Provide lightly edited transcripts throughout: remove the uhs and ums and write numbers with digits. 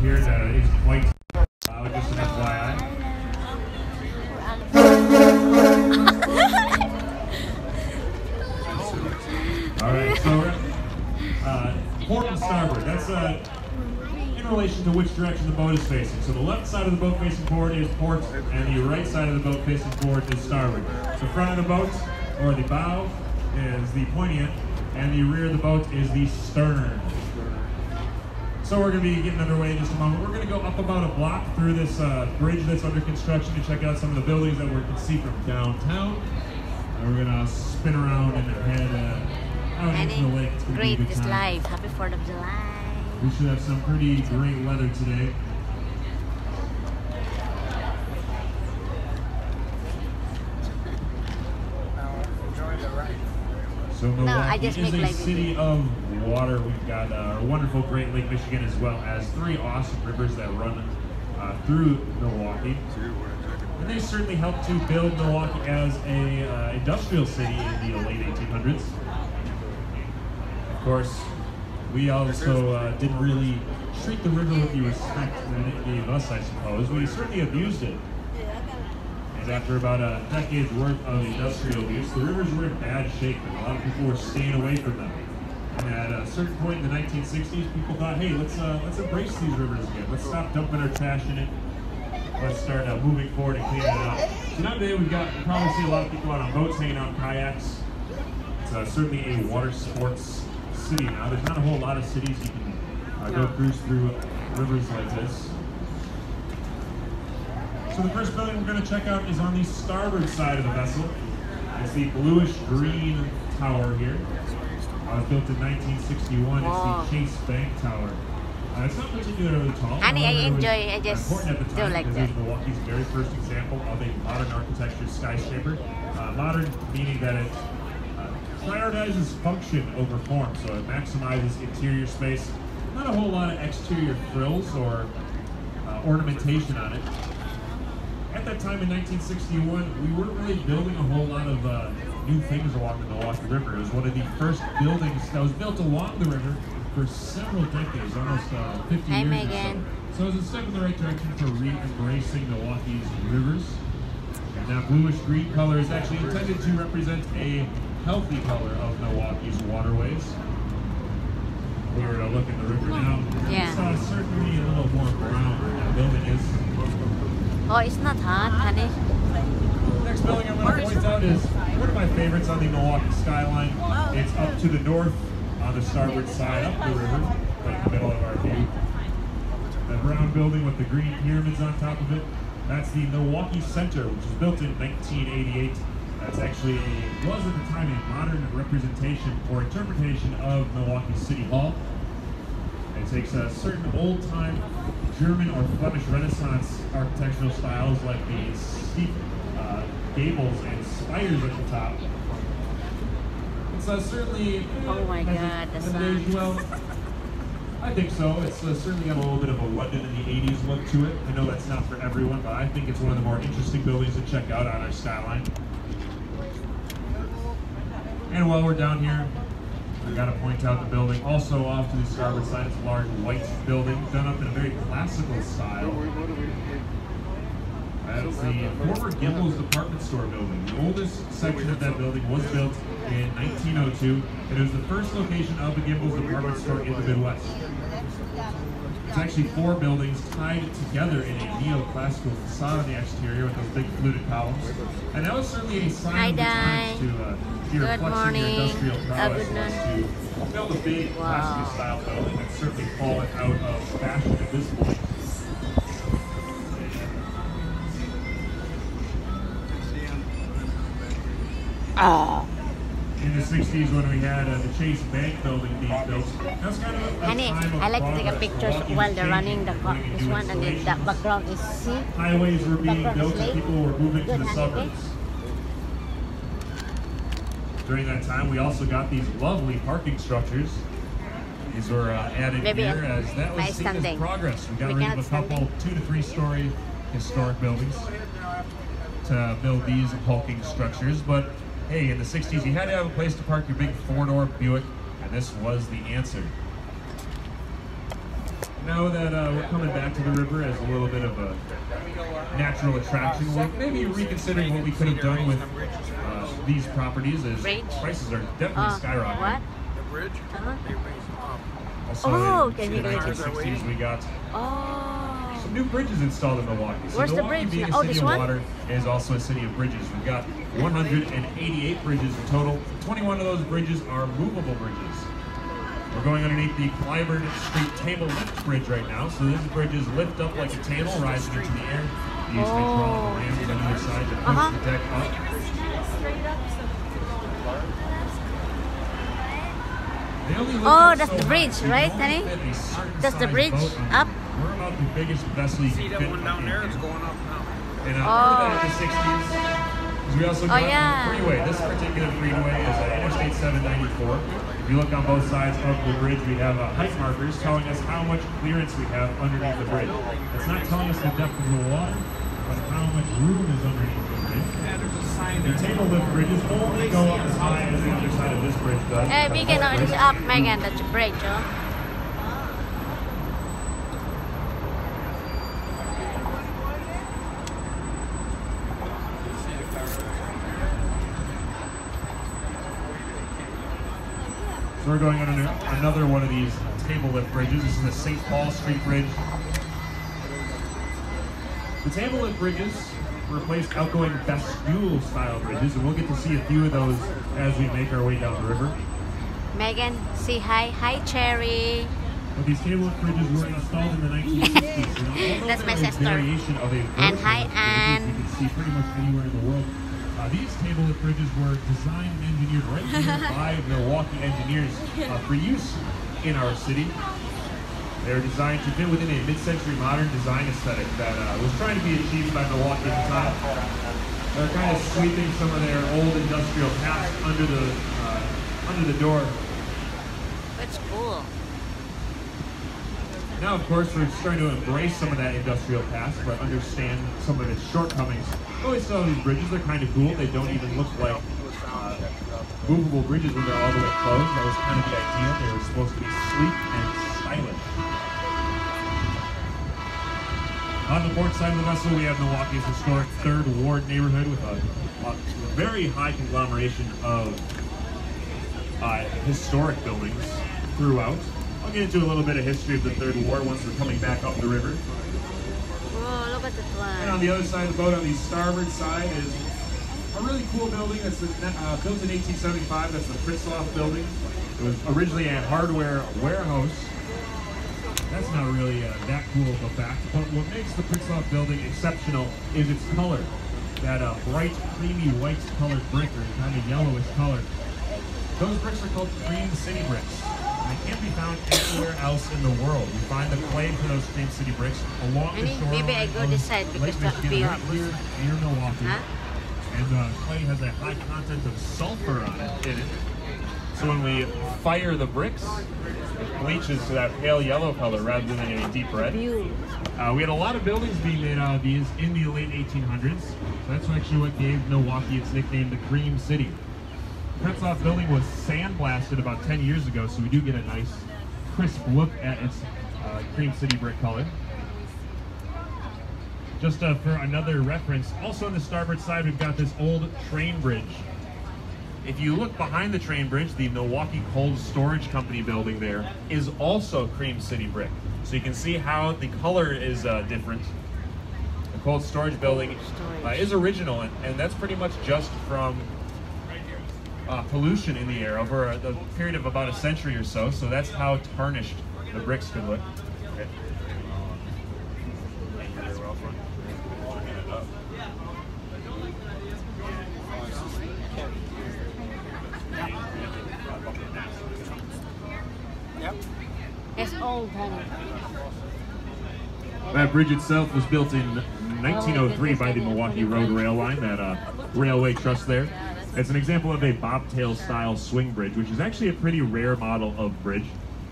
here that is quite loud, just an FYI. Alright, so port and starboard, that's in relation to which direction the boat is facing. So the left side of the boat facing forward is port, and the right side of the boat facing forward is starboard. The front of the boat, or the bow, is the pointy end, and the rear of the boat is the stern. So we're going to be getting underway in just a moment. We're going to go up about a block through this bridge that's under construction to check out some of the buildings that we can see from downtown. And we're going to spin around and head out into the lake. It's going to be a good time. Life. Happy 4th of July. We should have some pretty great weather today. So Milwaukee is a city of water. We've got a wonderful Great Lake Michigan, as well as 3 awesome rivers that run through Milwaukee. And they certainly helped to build Milwaukee as a industrial city in the late 1800s. Of course, we also didn't really treat the river with the respect that it gave us, I suppose. We certainly abused it. And after about a decade's worth of industrial use, the rivers were in bad shape, and a lot of people were staying away from them. And at a certain point in the 1960s, people thought, hey, let's embrace these rivers again. Let's stop dumping our trash in it. Let's start moving forward and cleaning it up. So nowadays you probably see a lot of people out on boats, hanging out in kayaks. It's certainly a water sports city now. There's not a whole lot of cities you can go cruise through rivers like this. So the first building we're going to check out is on the starboard side of the vessel. It's the bluish-green tower here. It was built in 1961. It's the Chase Bank Tower. It's not particularly tall. Honey, I enjoy. I just important at the time do like because that. it was Milwaukee's very first example of a modern architecture skyscraper. Modern meaning that it prioritizes function over form, so it maximizes interior space. Not a whole lot of exterior frills or ornamentation on it. At that time in 1961, we weren't really building a whole lot of new things along the Milwaukee River. It was one of the first buildings that was built along the river for several decades, almost 50 years or so. So it was a step in the right direction for re-embracing Milwaukee's rivers. And that bluish-green color is actually intended to represent a healthy color of Milwaukee's waterways. We were to look at the river now. Yeah. It's certainly a little more brown than that building is. Oh, it's not hot, honey. Next building I'm going to point out is one of my favorites on the Milwaukee skyline. It's up to the north on the starboard side, up the river, right in the middle of our view. That brown building with the green pyramids on top of it, that's the Milwaukee Center, which was built in 1988. That's actually was at the time a modern representation or interpretation of Milwaukee City Hall. It takes a certain old-time German or Flemish Renaissance architectural styles like the steep gables and spires at the top. It's certainly Oh my God, the sun. Well, I think so. It's certainly got a little bit of a London in the 80s look to it. I know that's not for everyone, but I think it's one of the more interesting buildings to check out on our skyline. And while we're down here, I gotta point out the building. Also off to the starboard side, it's a large white building done up in a very classical style. That's the former Gimbel's department store building. The oldest section of that building was built in 1902, and it was the first location of the Gimbel's department store in the Midwest. It's actually 4 buildings tied together in a neoclassical facade on the exterior with those big fluted columns. And that was certainly a sign of the times to your reflection your industrial prowess was to build a big classic style building that's certainly fallen out of fashion at this point. In the 60s, when we had the Chase Bank building being built, that was kind of a Honey, time of I like to take a progress. picture Milwaukee while was they're running changing, the doing this new one, and then the installations. background is see. Highways were being Background built is and late. people were moving to Good, the honey, suburbs. During that time, we also got these lovely parking structures. These were added Maybe here as that was seen as standing. progress. We got We rid cannot of a couple standing. 2 to 3 story historic buildings to build these hulking structures. But hey, in the 60s, you had to have a place to park your big 4-door Buick, and this was the answer. Now that we're coming back to the river as a little bit of a natural attraction, we're maybe reconsidering what we could have done with these properties, as Bridge? prices are definitely skyrocketing. What? The bridge? Also, Oh, in can the you go to- 1960s, we got Oh. some new bridges installed in Milwaukee. So Where's the Milwaukee, bridge? being a Oh, city this of one? water, is also a city of bridges. We've got 188 bridges in total. 21 of those bridges are movable bridges. We're going underneath the Clyburn Street Table Lift Bridge right now. So these bridges lift up like a table, rising into the air. They use hydraulic rams on either side to push the deck up. They only lift Oh, up that's so the high, bridge, so you right, can only Danny? fit a certain That's the size bridge boat on up? them. We're about the biggest vessel you See can that fit one down in there? here. It's going up now. And part of that in the 60s, is we also got yeah. the freeway. This particular freeway is Interstate 794. If you look on both sides of the bridge, we have height markers telling us how much clearance we have underneath the bridge. It's not telling us the depth of the water, but how much room is underneath the bridge. The table lift bridges only go up as high as the other side of this bridge does. We can already up, Megan, that's a bridge, oh. So we're going on another one of these table lift bridges. This is the St. Paul Street Bridge. The table lift bridges replaced outgoing vestibule style bridges, and we'll get to see a few of those as we make our way down the river. Megan, say hi. Hi, Cherry. But these table lift bridges were installed in the 1960s. And although That's my they're a sister. variation of a And version hi, of bridges Ann. you can see pretty much anywhere in the world. These table lift bridges were designed and engineered right here by Milwaukee engineers for use in our city. They were designed to fit within a mid-century modern design aesthetic that was trying to be achieved by Milwaukee at the time. They're kind of sweeping some of their old industrial past under the door. That's cool. Now, of course, we're starting to embrace some of that industrial past, but understand some of its shortcomings. Oh, we still have these bridges. They're kind of cool. They don't even look like movable bridges when they're all the way closed. That was kind of the idea. They were supposed to be sleek and stylish. On the port side of the vessel, we have Milwaukee's historic 3rd Ward neighborhood with a very high conglomeration of historic buildings throughout. I'll get into a little bit of history of the 3rd Ward once we're coming back up the river. Whoa, look at the And on flag. the other side of the boat, on the starboard side, is a really cool building that's built in 1875. That's the Pritzloff building. It was originally a hardware warehouse. That's not really that cool of a fact, but what makes the Pritzloff building exceptional is its color. That bright, creamy white colored brick, or kind of yellowish color. Those bricks are called Cream City bricks. They can't be found anywhere else in the world. We find the clay for those Cream City bricks along the shoreline Maybe I go this side of because Lake that Michigan, be right here near Milwaukee. Huh? And clay has a high content of sulfur on it, in it. So when we fire the bricks, it bleaches to that pale yellow color rather than a deep red. View. We had a lot of buildings being made out of these in the late 1800s. So that's actually what gave Milwaukee its nickname, the Cream City. Pritzloff building was sandblasted about 10 years ago, so we do get a nice crisp look at its Cream City brick color. Just for another reference, also on the starboard side, we've got this old train bridge. If you look behind the train bridge, the Milwaukee Cold Storage Company building there is also Cream City brick. So you can see how the color is different. The cold storage building is original, and that's pretty much just from pollution in the air over a period of about a century or so. So that's how tarnished the bricks could look. Okay. It's old, honey. That bridge itself was built in 1903 by the Milwaukee Road Rail Line, that railway trust there. It's an example of a bobtail style swing bridge, which is actually a pretty rare model of bridge.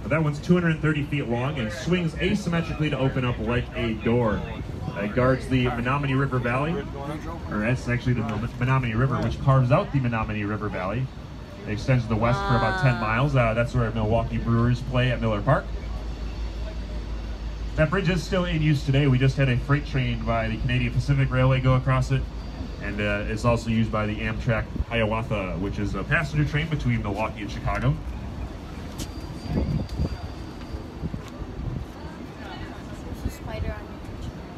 That one's 230 feet long and swings asymmetrically to open up like a door. It guards the Menominee River Valley, or that's actually the Menominee River, which carves out the Menominee River Valley. It extends to the west for about 10 miles. That's where Milwaukee Brewers play at Miller Park. That bridge is still in use today. We just had a freight train by the Canadian Pacific Railway go across it, and it's also used by the Amtrak Hiawatha, which is a passenger train between Milwaukee and Chicago.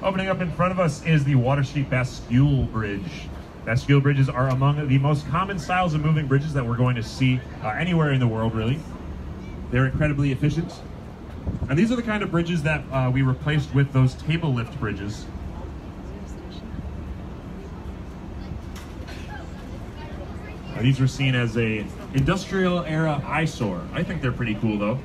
Opening up in front of us is the Water Street Bastille Bridge. Bastille bridges are among the most common styles of moving bridges that we're going to see anywhere in the world, really. They're incredibly efficient. And these are the kind of bridges that we replaced with those table lift bridges. These were seen as a industrial era eyesore. I think they're pretty cool though.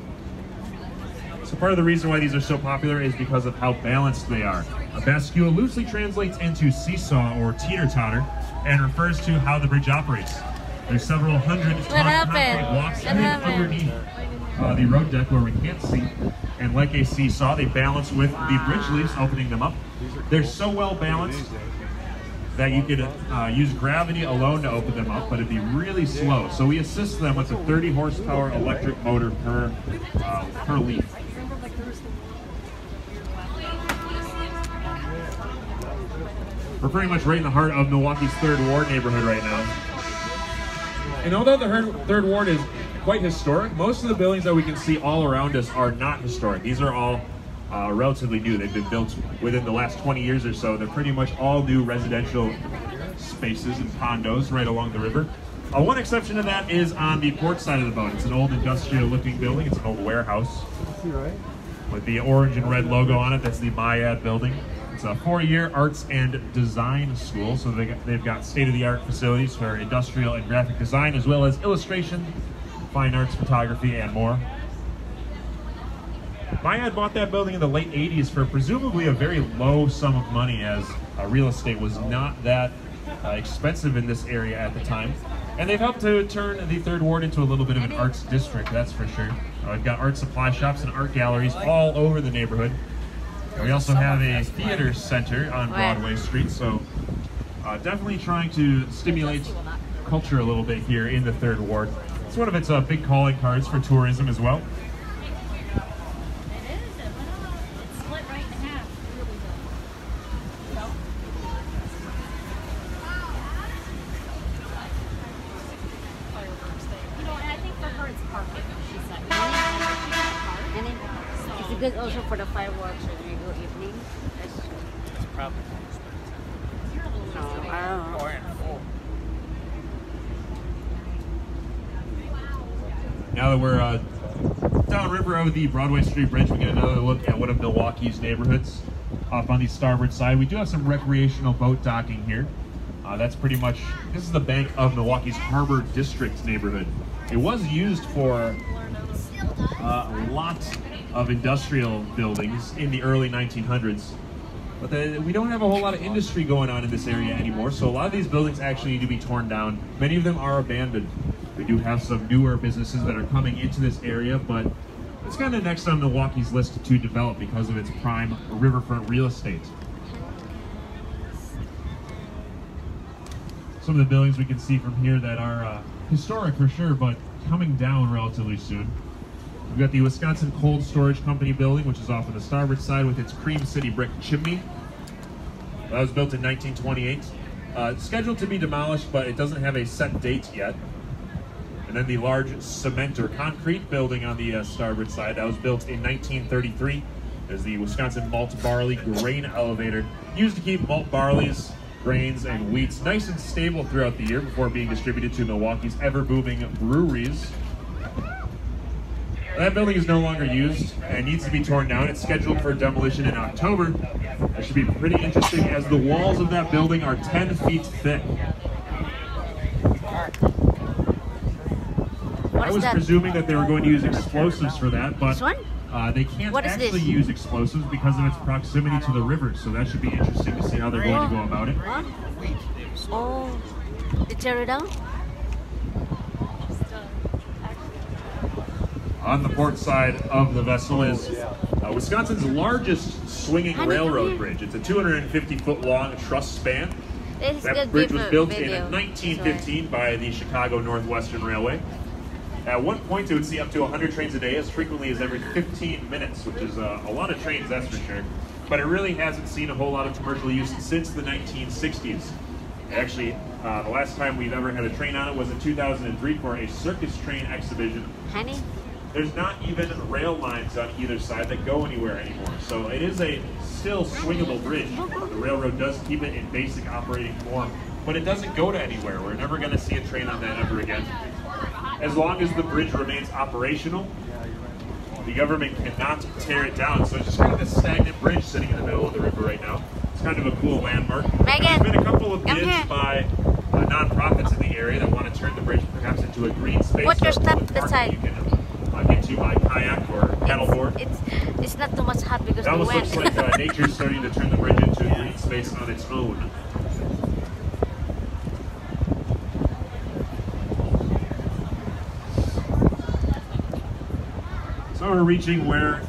So part of the reason why these are so popular is because of how balanced they are. A bastille loosely translates into seesaw or teeter-totter and refers to how the bridge operates. There's several hundred concrete blocks underneath the road deck where we can't see. And like a seesaw, they balance with the bridge leaves, opening them up. They're so well balanced that you could use gravity alone to open them up, but it'd be really slow. So we assist them with a 30 horsepower electric motor per leaf. We're pretty much right in the heart of Milwaukee's 3rd Ward neighborhood right now. And although the 3rd Ward is quite historic, most of the buildings that we can see all around us are not historic. These are all relatively new. They've been built within the last 20 years or so. They're pretty much all new residential spaces and condos right along the river. One exception to that is on the port side of the boat. It's an old industrial looking building. It's an old warehouse with the orange and red logo on it. That's the MIAD building. It's a 4-year arts and design school, so they've got state-of-the-art facilities for industrial and graphic design, as well as illustration, fine arts, photography, and more. MIAD bought that building in the late 80s for presumably a very low sum of money, as real estate was not that expensive in this area at the time. And they've helped to turn the 3rd Ward into a little bit of an arts district, that's for sure. We've got art supply shops and art galleries all over the neighborhood. We also have a theater center on Broadway Street, so definitely trying to stimulate culture a little bit here in the 3rd Ward. It's one of its big calling cards for tourism as well. Good also for the fireworks when we go evening. It's probably No, I don't know. Now that we're downriver of the Broadway Street Bridge, we get another look at one of Milwaukee's neighborhoods. Off on the starboard side, we do have some recreational boat docking here. That's pretty much, this is the bank of Milwaukee's Harbor District neighborhood. It was used for a lot of industrial buildings in the early 1900s. But we don't have a whole lot of industry going on in this area anymore, so a lot of these buildings actually need to be torn down. Many of them are abandoned. We do have some newer businesses that are coming into this area, but it's kind of next on Milwaukee's list to develop because of its prime riverfront real estate. Some of the buildings we can see from here that are historic for sure, but coming down relatively soon. We've got the Wisconsin Cold Storage Company building, which is off on the starboard side with its Cream City brick chimney. That was built in 1928. Scheduled to be demolished, but it doesn't have a set date yet. And then the large cement or concrete building on the starboard side, that was built in 1933. There's the Wisconsin Malt Barley Grain Elevator, used to keep malt barleys, grains, and wheats nice and stable throughout the year before being distributed to Milwaukee's ever-booming breweries. That building is no longer used and needs to be torn down. It's scheduled for demolition in October. That should be pretty interesting as the walls of that building are 10 feet thick. I was presuming that they were going to use explosives for that, but they can't actually use explosives because of its proximity to the river, so that should be interesting to see how they're going to go about it. Oh, they tear it down? On the port side of the vessel is Wisconsin's largest swinging railroad bridge. It's a 250-foot long truss span. That bridge was built in 1915 by the Chicago Northwestern Railway. At one point, it would see up to 100 trains a day, as frequently as every 15 minutes, which is a lot of trains, that's for sure. But it really hasn't seen a whole lot of commercial use since the 1960s. Actually, the last time we've ever had a train on it was in 2003 for a circus train exhibition. Honey? There's not even rail lines on either side that go anywhere anymore. So it is a still swingable bridge. The railroad does keep it in basic operating form, but it doesn't go to anywhere. We're never going to see a train on that ever again. As long as the bridge remains operational, the government cannot tear it down. So it's just kind of a stagnant bridge sitting in the middle of the river right now. It's kind of a cool landmark. Megan, there's been a couple of come bids here. by nonprofits in the area that want to turn the bridge perhaps into a green space. Put your So stuff with parking, beside. you can get to by kayak or paddleboard. It's not too much hot because It we almost went. looks like nature's starting to turn the bridge into a green space on its own. So we're reaching where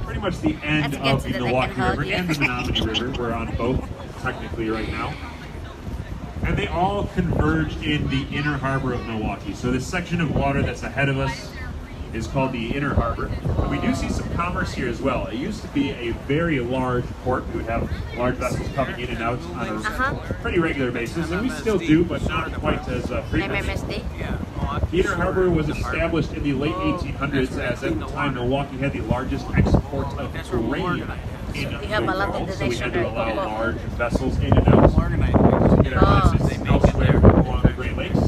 pretty much the end Let's get of so the that I Milwaukee can hug River you. and the Menominee River. We're on both technically right now. And they all converge in the inner harbor of Milwaukee. So this section of water that's ahead of us is called the Inner Harbor. And we do see some commerce here as well. It used to be a very large port. We would have large vessels coming in and out on a pretty regular basis, and we still do, but not quite as frequent. MMSD? The Inner Harbor was established in the late 1800s, as at the time Milwaukee had the largest export of grain in the have a lot of world, so we had to traditional allow cocoa. large vessels in and out to get our businesses elsewhere along the Great Lakes.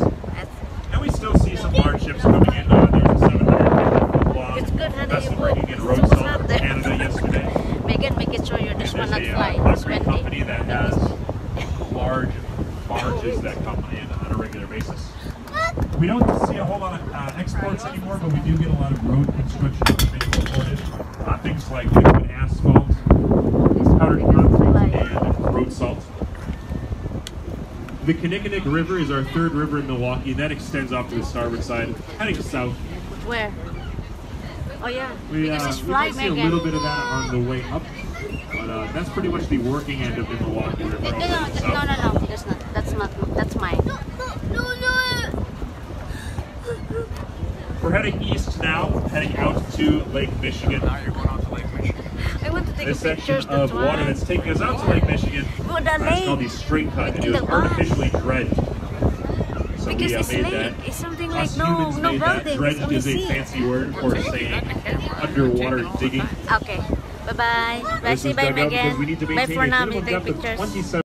And we still see some large ships coming in. There's a 750-foot-long It's good, honey, vessel you bringing put in some road salt salt from there. Canada yesterday. Megan, make it sure this one There's not a flying. It's concrete windy. company that has large barges that come in on a regular basis. We don't see a whole lot of exports anymore, but we do get a lot of road construction equipment imported. Things like liquid asphalt, powdered concrete, and road salt. The Kinnickinnick River is our third river in Milwaukee, and that extends off to the starboard side, heading south. Where? Oh yeah, We because it's might fly, see a Megan. little bit of that on the way up, but that's pretty much the working end of the Milwaukee River. No, all the way no, south. that's not. That's mine. We're heading east now, heading out to Lake Michigan. Now you're going out to Lake Michigan. I want to take This section pictures. of That's water why. that's taking us out to Lake Michigan. Oh, the It's called the lake. Straight Cut, and In it the was bus. artificially dredged. So Because we it's made lake. that. It's something Us like humans no made that. buildings. Dredged Only is a sea. fancy word for saying underwater digging. Okay. Bye bye. Bye. This Say is bye, dug out because we Megan. need to Bye maintain for a now. minimum We take depth of pictures. 27